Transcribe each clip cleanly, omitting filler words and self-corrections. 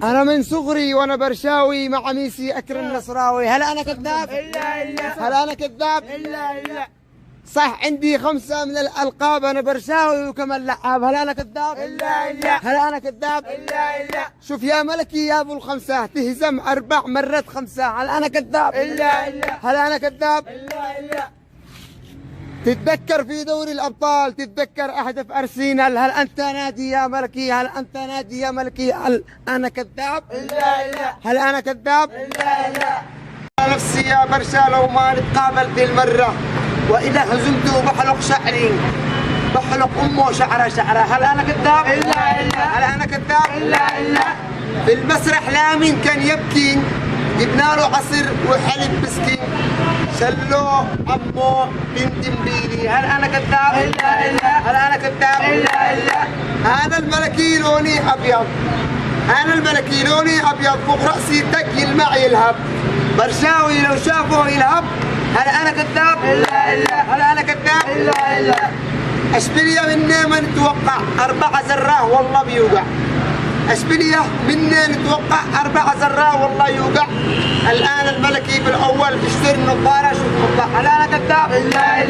أنا من صغري وأنا برشاوي مع ميسي أكرم النصراوي. هل أنا كذاب؟ إلا هل أنا كذاب؟ إلا صح عندي 5 من الألقاب، أنا برشاوي وكمان لعاب. هل أنا كذاب؟ إلا هل أنا كذاب؟ إلا شوف يا ملكي يا أبو ال5 تهزم 4 مرات 5. هل أنا كذاب؟ إلا هل أنا كذاب؟ إلا تتذكر في دوري الأبطال، تتذكر أهداف أرسنال. هل أنت نادي يا ملكي؟ هل أنت نادي يا ملكي؟ هل أنا كذاب؟ إلا هل أنا كذاب؟ إلا نفسي يا برشا لو ما نتقابل ذي المرة، وإذا هزمت بحلق شعري بحلق أمه شعرة. هل أنا كذاب؟ هل أنا كذاب؟ إلا في المسرح لامين كان يبكي، جبنا له عصير وحلب مسكين، شلوه أمه بنت مبيلي. هل أنا كذاب؟ هل أنا كذاب؟ أنا الملكي لوني أبيض، أنا الملكي لوني أبيض، فوق رأسي دق يلمع يلهب، برشاوي لو شافه يلهب. هل أنا كذاب؟ هل أنا كذاب؟ أشبيلية مني ما نتوقع 4 زراه والله بيوقع. أشبيلية مني نتوقع 4 زراه والله يوقع. الآن الملكي بالأول اشتري النظارة شوف نظارة. هل أنا كذاب؟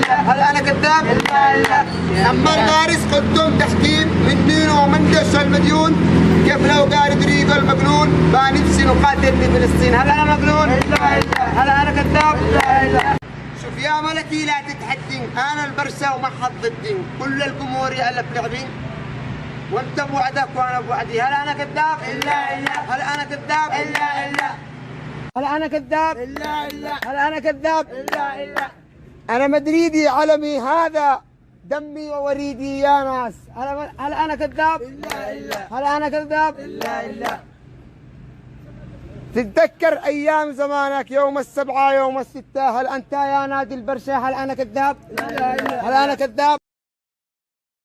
هل أنا كذاب؟ أما الغارس قدام تحكيم من دينه ومن دش المديون، كيف لو قال دريق المجنون بقى نفسي نقاتل في فلسطين. هل أنا مجنون؟ هل أنا كذاب؟ شوف يا ملكي لا تتحدين، أنا البرشا وما حد ضدي، كل الجمهور يألف لعبي وأنت بوعدك وأنا بوعدي. هل أنا كذاب؟ هل أنا كذاب؟ هل أنا كذاب؟ هل أنا كذاب؟ أنا مدريدي علمي هذا دمي ووريدي يا ناس. هل أنا كذاب؟ هل أنا كذاب؟ تتذكر أيام زمانك يوم ال7 يوم ال6. هل أنت يا نادي البرشا؟ هل أنا كذاب؟ هل أنا كذاب؟